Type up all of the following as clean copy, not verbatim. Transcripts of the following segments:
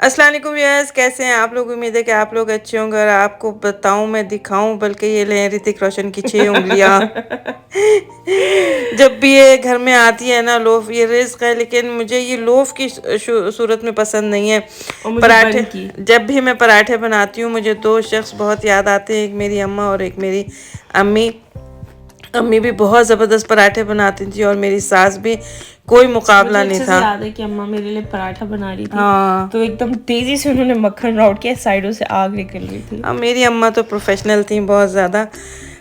अस्सलाम वालेकुम व्यूअर्स, कैसे हैं आप लोग। उम्मीद है कि आप लोग अच्छे होंगे। और आपको बताऊं, मैं दिखाऊं, बल्कि ये लें ऋतिक रोशन की 6 उंगलियां। जब भी ये घर में आती है ना, लोफ ये रिस्क है, लेकिन मुझे ये लोफ की सूरत में पसंद नहीं है। और मुझे बन पराठे, की जब भी मैं पराठे बनाती हूँ मुझे दो शख्स बहुत याद आते हैं, एक मेरी अम्मा और एक मेरी अम्मी। अम्मी भी बहुत ज़बरदस्त पराठे बनाती थी और मेरी सास भी, कोई मुकाबला मुझे नहीं अच्छे से था। याद है कि अम्मा मेरे लिए पराठा बना रही थी, हाँ, तो एकदम तेजी से उन्होंने मक्खन राउट किया, साइडों से आग निकल रही थी। हाँ, मेरी अम्मा तो प्रोफेशनल थी बहुत ज़्यादा।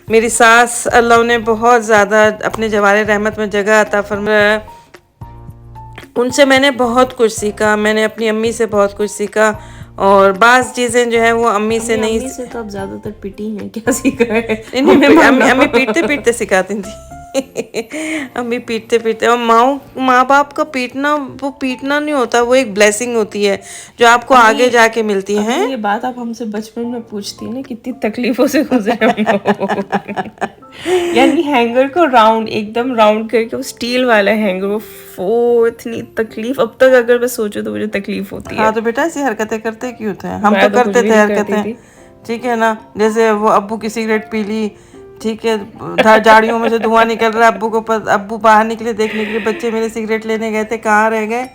मेरी सास, अल्लाह उन्हें बहुत ज़्यादा अपने जवारे रहमत में जगह अता फरमाए। उनसे मैंने बहुत कुछ सीखा, मैंने अपनी अम्मी से बहुत कुछ सीखा। और बाज़ चीज़ें जो है वो अम्मी से अम्मी नहीं। अम्मी से तो अब ज्यादातर पिटी हैं, क्या सीखा है नहीं हमें नहीं, अम्मी मारना। अम्मी पीटते पीटते सिखाती थी। अम्मी पीटते पीटते। और माँ बाप का पीटना, वो पीटना नहीं होता, वो एक ब्लेसिंग होती है जो आपको अम्मी आगे जाके मिलती है। अम्मी ये बात आप हमसे बचपन में पूछती है ना, कितनी तकलीफों से गुजरे हम लोग। यानी हैंगर को राउंड, एकदम राउंड करके, वो स्टील वाला हैंगर, वो इतनी तकलीफ अब तक अगर मैं सोचूं तो मुझे तकलीफ होती हाँ, है। तो बेटा ऐसी हरकतें करते क्यों थे, हम तो मैं तो कुछ करते भी थे नहीं करती हरकतें। थी। ठीक है ना, जैसे वो अब्बू की सिगरेट पी ली, ठीक है, झाड़ियों में से धुआं निकल रहा है, अब्बू बाहर निकले देखने के लिए, बच्चे मेरे सिगरेट लेने गए थे, कहाँ रह गए,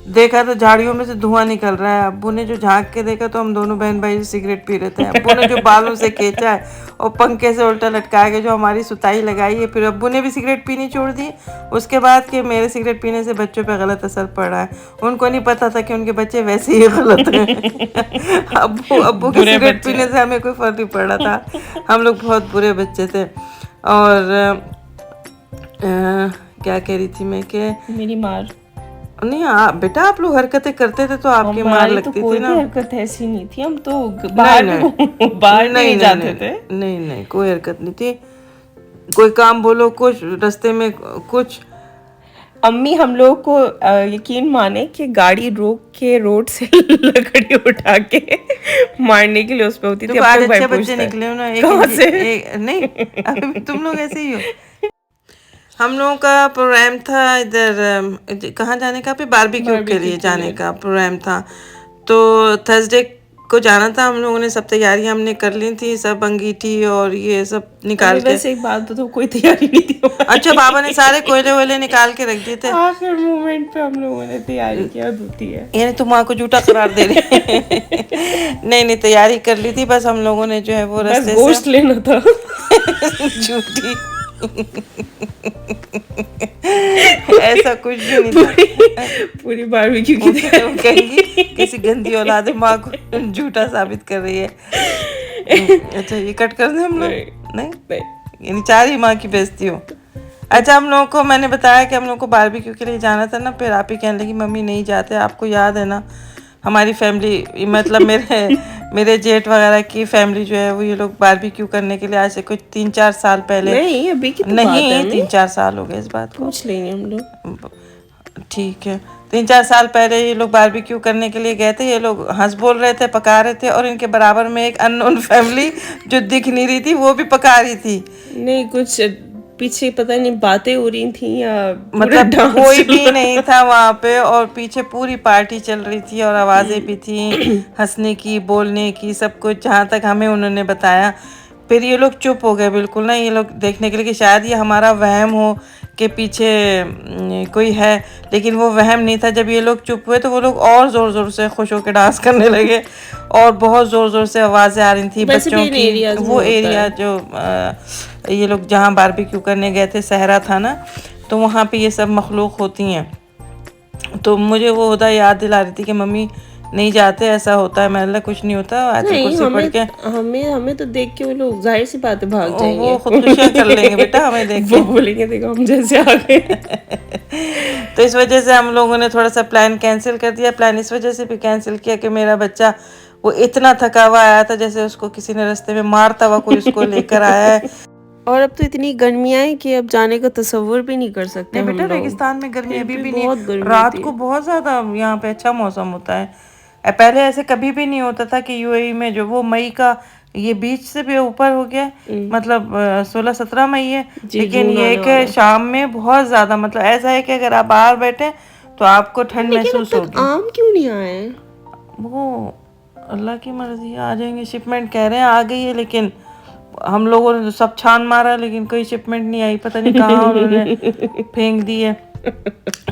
देखा तो झाड़ियों में से धुआं निकल रहा है। अब्बू ने जो झांक के देखा तो हम दोनों बहन भाई सिगरेट पी रहे थे। अब्बू ने जो बालों से खींचा है और पंखे से उल्टा लटका के जो हमारी सुताई लगाई है, फिर अब्बू ने भी सिगरेट पीनी छोड़ दी। उसके बाद कि मेरे सिगरेट पीने से बच्चों पे गलत असर पड़ रहा है। उनको नहीं पता था कि उनके बच्चे वैसे ही गलत हैं। अब्बू अब्बू के बुरे सिगरेट बच्चे। पीने से हमें कोई फर्क नहीं पड़ रहा था। हम लोग बहुत बुरे बच्चे थे। और क्या कह रही थी मैं कि मेरी मार, नहीं, बेटा आप लोग हरकतें करते थे तो आपकी मार हमारी तो लगती थी कोई ना। भी हरकत ऐसी नहीं थी, हम तो नहीं बाहर नहीं भी बाहर भी नहीं नहीं नहीं जाते नहीं थे। नहीं नहीं, कोई हरकत नहीं थी। कोई काम बोलो कुछ, रास्ते में कुछ। अम्मी हम लोग को यकीन माने कि गाड़ी रोक के रोड से लकड़ी उठा के मारने के लिए उस पे होती थी। देखो अब आज तक भाई अच्छे बच्चे पूछता है निकले हो ना, एक कहाँ से। एक नहीं, अभी भी तुम लोग ऐसे ही हो। हम लोगों का प्रोग्राम था इधर, कहाँ जाने का, पे बारबेक्यू के बारबेक्यू लिए के जाने लिए। का प्रोग्राम था। तो थर्सडे को जाना था। हम लोगों ने सब तैयारियां हमने कर ली थी, सब अंगीठी और ये सब अभी निकाल के। वैसे एक बात बताओ, कोई तैयारी नहीं थी अच्छा, बाबा ने हमारी। सारे कोयले वोयले निकाल के रख दिए थे। आखिर मोमेंट पे हम लोगों ने तैयारी किया होती है। यानी तुम माँ को झूठा करार दे रहे। नहीं नहीं, तैयारी कर ली थी, बस हम लोगों ने जो है वो बस रास्ते से। गोश्त लेना था। झूठी। ऐसा कुछ भी नहीं था। पूरी पूरी बारबेक्यू की वो कहेंगी तैयारी। किसी गंदी औलाद माँ को झूठा साबित कर रही है। अच्छा, ये कट कर दें हम लोग। नहीं नहीं, नहीं, यानी चार ही माँ की बेइज्जती हो। अच्छा, हम लोगों को मैंने बताया कि हम लोग को बारबेक्यू के लिए जाना था ना, फिर आप ही कहने लगी मम्मी नहीं जाते। आपको याद है ना, हमारी फैमिली, मतलब मेरे जेठ वगैरह की फैमिली जो है वो, ये लोग बारबेक्यू करने के लिए आज से कुछ 3-4 साल पहले। नहीं अभी की तो बात है, नहीं, हमें 3-4 साल हो गए इस बात को। पूछ लेंगे हम लोग। ठीक है, 3-4 साल पहले ये लोग बारबेक्यू करने के लिए गए थे। ये लोग हंस बोल रहे थे, पका रहे थे, और इनके बराबर में एक अननोन फैमिली जो दिख नहीं रही थी वो भी पका रही थी। नहीं कुछ पीछे पता नहीं बातें हो रही थी या पूरा मतलब डांस कोई चल भी रहा नहीं था वहाँ पे, और पीछे पूरी पार्टी चल रही थी और आवाज़ें भी थी, हंसने की, बोलने की, सब कुछ, जहाँ तक हमें उन्होंने बताया। फिर ये लोग चुप हो गए बिल्कुल ना, ये लोग देखने के लिए कि शायद ये हमारा वहम हो कि पीछे कोई है। लेकिन वो वहम नहीं था। जब ये लोग चुप हुए तो वो लोग और ज़ोर ज़ोर से खुश होकर डांस करने लगे, और बहुत ज़ोर ज़ोर से आवाज़ें आ रही थी वैसे भी बच्चों इन की। एरियाज में वो होता एरिया है। जो ये लोग जहाँ बारबेक्यू करने गए थे, सहरा था ना, तो वहाँ पे ये सब मखलूक होती हैं। तो मुझे वो हुदा याद दिला रही थी कि मम्मी नहीं जाते, ऐसा होता है। मैंने कुछ नहीं होता, आयतुल नहीं कुर्सी पढ़ हमें के हमें हमें तो देख के वो लोग जाहिर सी बात है भाग वो जाएंगे। खुदकुशियाँ कर लेंगे बेटा हमें देख वो के। बोलेंगे देखो हम जैसे आ गए। तो इस वजह से हम लोगों ने थोड़ा सा प्लान कैंसिल कर दिया। प्लान इस वजह से भी कैंसिल किया कि मेरा बच्चा वो इतना थका हुआ आया था जैसे उसको किसी ने रास्ते में मारता हुआ कोई उसको लेकर आया है। और अब तो इतनी गर्मियाँ हैं कि अब जाने का तस्वुर भी नहीं कर सकते नहीं हम बेटा, लोग। रेगिस्तान में गर्मी फिर अभी भी भी नहीं। बहुत गर्मी रात होती को है। बहुत ज़्यादा यहाँ पे अच्छा मौसम होता है। पहले ऐसे कभी भी नहीं होता था कि यूएई में जो वो मई का, ये बीच से भी ऊपर हो गया, मतलब 16-17 मई है। जी लेकिन जून ये आने कि वाला है। शाम में बहुत ज़्यादा, मतलब ऐसा है कि अगर आप बाहर बैठे तो आपको ठंड लेकिन अब महसूस तक होगी। आम क्यों नहीं आए हैं? वो अल्लाह की मर्जी आ जाएंगे। शिपमेंट कह रहे हैं आ गई है, लेकिन हम लोगों ने तो सब छान मारा, लेकिन कोई शिपमेंट नहीं आई, पता नहीं कहाँ उन्होंने फेंक दी है।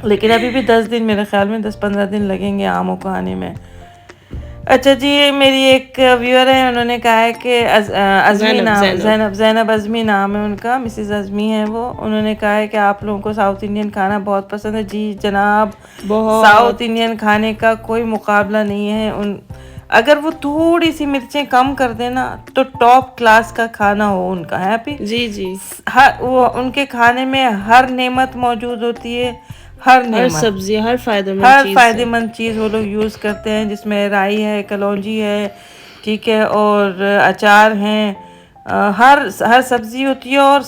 लेकिन अभी भी 10 दिन, मेरे ख्याल में 10-15 दिन लगेंगे आमों को आने में। अच्छा जी, मेरी एक व्यूअर है, उन्होंने कहा है कि अज़मी नाम, ज़ैनब अज़मी नाम है उनका, मिसेस अज़मी है वो। उन्होंने कहा है कि आप लोगों को साउथ इंडियन खाना बहुत पसंद है। जी जनाब, साउथ इंडियन खाने का कोई मुकाबला नहीं है। अगर वो थोड़ी सी मिर्चें कम कर देना तो टॉप क्लास का खाना हो उनका, हैप्पी। जी हर वो उनके खाने में हर नेमत मौजूद होती है, हर सब्जी, हर फायदेमंद चीज़ वो लोग यूज़ करते हैं, जिसमें राई है, कलौंजी है, ठीक है, और अचार हैं, हर सब्ज़ी होती है, और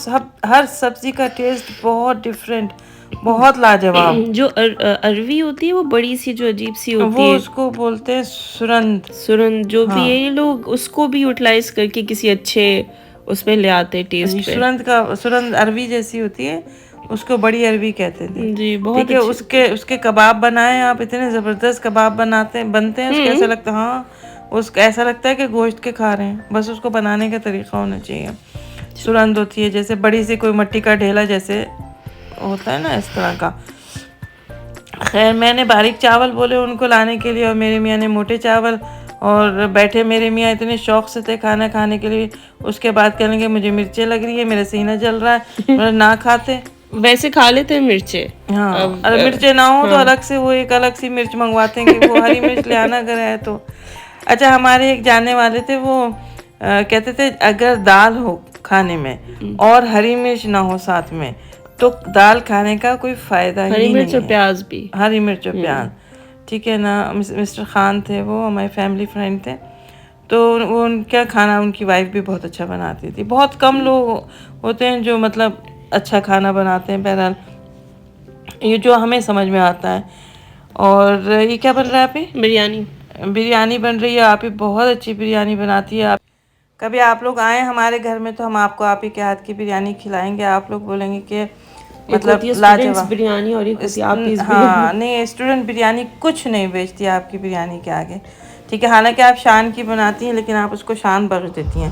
हर सब्ज़ी का टेस्ट बहुत डिफरेंट, बहुत लाजवाब। जो अरवी होती है वो बड़ी सी जो अजीब सी होती वो है, उसको बोलते हैं सुरन जो भी है, ये लोग उसको भी यूटिलाइज करके किसी अच्छे उसमें ले आते हैं टेस्ट पे। सुरंद अरवी जैसी होती है, उसको बड़ी अरवी कहते थे जी, बहुत ठीक है। उसके कबाब बनाए आप, इतने ज़बरदस्त कबाब बनते हैं उसके, ऐसा लगता है हाँ, उसका ऐसा लगता है कि गोश्त के खा रहे हैं, बस उसको बनाने का तरीका होना चाहिए। सुरंद होती है जैसे बड़ी सी कोई मट्टी का ढेला जैसे होता है ना, इस तरह का। खैर, मैंने बारीक चावल बोले उनको लाने के लिए, और मेरे मियाँ ने मोटे चावल, और बैठे मेरे मियाँ इतने शौक से थे खाना खाने के लिए। उसके बाद कहने लगे मुझे मिर्चें लग रही है, मेरा सीना जल रहा है। मतलब ना खाते, वैसे खा लेते हैं मिर्चे। हाँ, अगर मिर्चें ना हो तो अलग से वो एक अलग सी मिर्च मंगवाते हैं कि वो हरी मिर्च ले आना अगर है तो। अच्छा, हमारे एक जानने वाले थे, वो कहते थे अगर दाल हो खाने में और हरी मिर्च ना हो साथ में, तो दाल खाने का कोई फायदा ही नहीं है। हरी मिर्च और प्याज भी, हरी मिर्च और प्याज, ठीक है ना। मिस्टर खान थे वो, हमारे फैमिली फ्रेंड थे, तो वो उनका खाना उनकी वाइफ भी बहुत अच्छा बनाती थी। बहुत कम लोग होते हैं जो मतलब अच्छा खाना बनाते हैं। बहरहाल ये जो हमें समझ में आता है। और ये क्या बन रहा है आप ही? बिरयानी बन रही है। आप ही बहुत अच्छी बिरयानी बनाती है। आप कभी आप लोग आए हमारे घर में तो हम आपको आप ही के हाथ की बिरयानी खिलाएंगे। आप लोग बोलेंगे कि मतलब लाजवाब बिरयानी, और हाँ, नहीं, स्टूडेंट बिरयानी कुछ नहीं बेचती आपकी बिरयानी के आगे, ठीक है। हालांकि आप शान की बनाती हैं, लेकिन आप उसको शान बख्श देती हैं,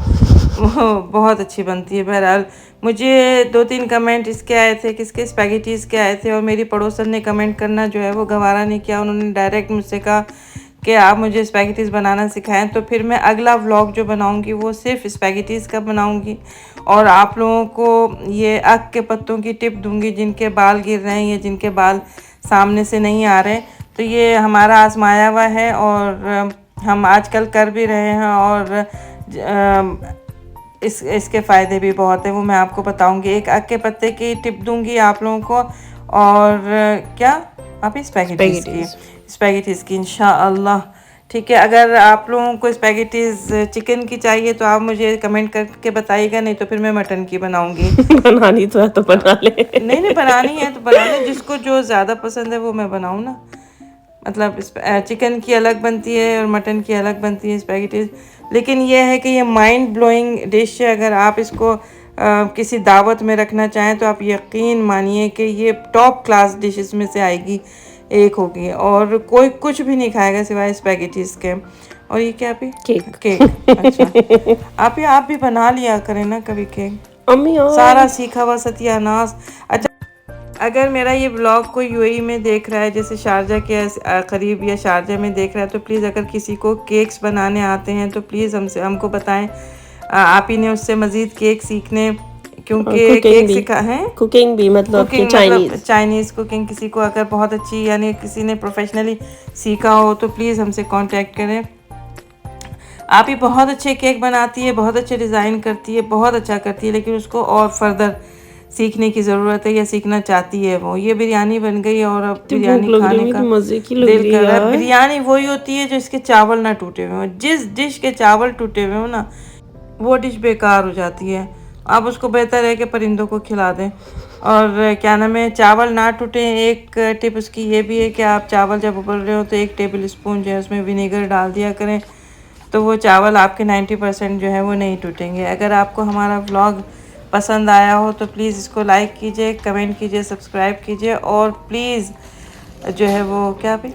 वो बहुत अच्छी बनती है। बहरहाल मुझे 2-3 कमेंट इसके आए थे, किसके स्पैगेटीज़ के आए थे, और मेरी पड़ोसन ने कमेंट करना जो है वो गवारा नहीं किया। उन्होंने डायरेक्ट मुझसे कहा कि आप मुझे स्पैगेटीज़ बनाना सिखाएं। तो फिर मैं अगला व्लॉग जो बनाऊंगी वो सिर्फ स्पैगेटीज़ का बनाऊंगी, और आप लोगों को ये अक के पत्तों की टिप दूंगी, जिनके बाल गिर रहे हैं या जिनके बाल सामने से नहीं आ रहे। तो ये हमारा आजमाया हुआ है, और हम आजकल कर भी रहे हैं, और इसके फ़ायदे भी बहुत हैं, वो मैं आपको बताऊंगी। एक अक के पत्ते की टिप दूंगी आप लोगों को, और क्या आप ही स्पैगेटीज़ की इंशाअल्लाह, ठीक है। अगर आप लोगों को स्पैगेटीज़ चिकन की चाहिए तो आप मुझे कमेंट करके बताइएगा, नहीं तो फिर मैं मटन की बनाऊंगी। बनानी तो है तो बना ले। नहीं, बनानी है तो बना ले, जिसको जो ज़्यादा पसंद है वो मैं बनाऊँ ना। मतलब चिकन की अलग बनती है और मटन की अलग बनती है स्पैगेटीज़। लेकिन यह है कि ये माइंड ब्लोइंग डिश है। अगर आप इसको किसी दावत में रखना चाहें तो आप यकीन मानिए कि ये टॉप क्लास डिशेस में से आएगी, एक होगी, और कोई कुछ भी नहीं खाएगा सिवाय स्पैगेटीज़ के। और ये क्या भी केक अच्छा, आप भी बना लिया करें ना कभी केक, सारा सीखा हुआ सत्यानाश। अच्छा, अगर मेरा ये ब्लॉग कोई यूएई में देख रहा है, जैसे शारजा के करीब या शारजा में देख रहा है, तो प्लीज़ अगर किसी को केक्स बनाने आते हैं तो प्लीज़ हमको बताएं। आप ही ने उससे मज़ीद केक सीखने, क्योंकि केक सिखा है, कुकिंग भी मतलब चाइनीज़ कुकिंग किसी को अगर बहुत अच्छी, यानी किसी ने प्रोफेशनली सीखा हो तो प्लीज़ हमसे कांटेक्ट करें। आप ही बहुत अच्छे केक बनाती है, बहुत अच्छे डिज़ाइन करती है, बहुत अच्छा करती है, लेकिन उसको और फर्दर सीखने की ज़रूरत है, या सीखना चाहती है वो। ये बिरयानी बन गई, और अब बिरयानी खाने का मज़े की दिल कर रहा है। बिरयानी वही होती है जो इसके चावल ना टूटे हुए हों। जिस डिश के चावल टूटे हुए हो ना, वो डिश बेकार हो जाती है। आप उसको बेहतर है कि परिंदों को खिला दें। और क्या नाम है, चावल ना टूटे, एक टिप उसकी ये भी है कि आप चावल जब उबल रहे हो तो 1 टेबल स्पून जो है उसमें विनेगर डाल दिया करें, तो वो चावल आपके 90% जो है वो नहीं टूटेंगे। अगर आपको हमारा व्लॉग पसंद आया हो तो प्लीज़ इसको लाइक कीजिए, कमेंट कीजिए, सब्सक्राइब कीजिए, और प्लीज़ जो है वो क्या भी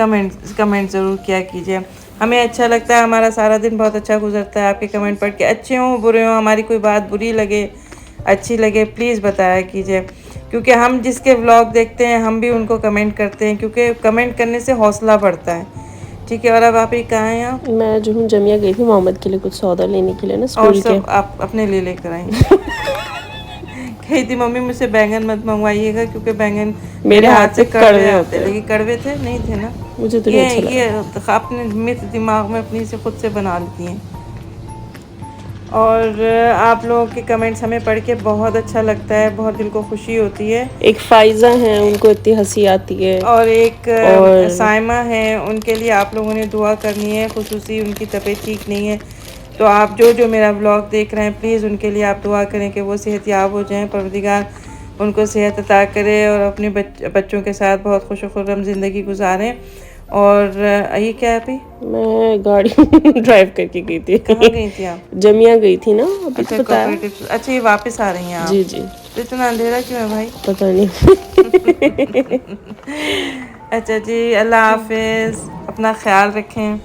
कमेंट ज़रूर किया कीजिए। हमें अच्छा लगता है, हमारा सारा दिन बहुत अच्छा गुजरता है आपके कमेंट पढ़ के। अच्छे हों बुरे हों, हमारी कोई बात बुरी लगे अच्छी लगे प्लीज़ बताया कीजिए, क्योंकि हम जिसके व्लॉग देखते हैं हम भी उनको कमेंट करते हैं, क्योंकि कमेंट करने से हौसला बढ़ता है। ठीक है, और अब आप ही कहाँ हैं आप? मैं जो हूँ जमिया गई थी मोहम्मद के लिए कुछ सौदा लेने के लिए ना और स्कूल के। सब आप अपने लिए लेकर आई? कही थी मम्मी मुझसे बैंगन मत मंगवाइएगा क्योंकि बैंगन मेरे हाथ से कड़वे आते हैं। लेकिन कड़वे थे नहीं थे ना, मुझे तो नहीं अच्छा लगा। ये अपने मिथ दिमाग में अपनी से खुद से बना लेती हैं। और आप लोगों के कमेंट्स हमें पढ़ के बहुत अच्छा लगता है, बहुत दिल को खुशी होती है। एक फाइजा है, उनको इतनी हंसी आती है, और एक और साइमा है, उनके लिए आप लोगों ने दुआ करनी है, खुसूसी उनकी तबीयत ठीक नहीं है। तो आप जो मेरा व्लॉग देख रहे हैं प्लीज़ उनके लिए आप दुआ करें कि वो सेहतयाब हो जाएं, परवरदिगार उनको सेहत अता करे और अपने बच्चों के साथ बहुत खुशखुर्रम ज़िंदगी गुजारें। और ये क्या है अभी? मैं गाड़ी ड्राइव करके गई थी। कहाँ गई थी आप? जमिया गई थी ना, अभी अच्छा तो बताया। कोऑपरेटिव। अच्छा ये वापस आ रही हैं आप? जी जी, तो इतना अंधेरा क्यों है भाई? पता नहीं। अच्छा जी, अल्लाह हाफिज़, अपना ख्याल रखें।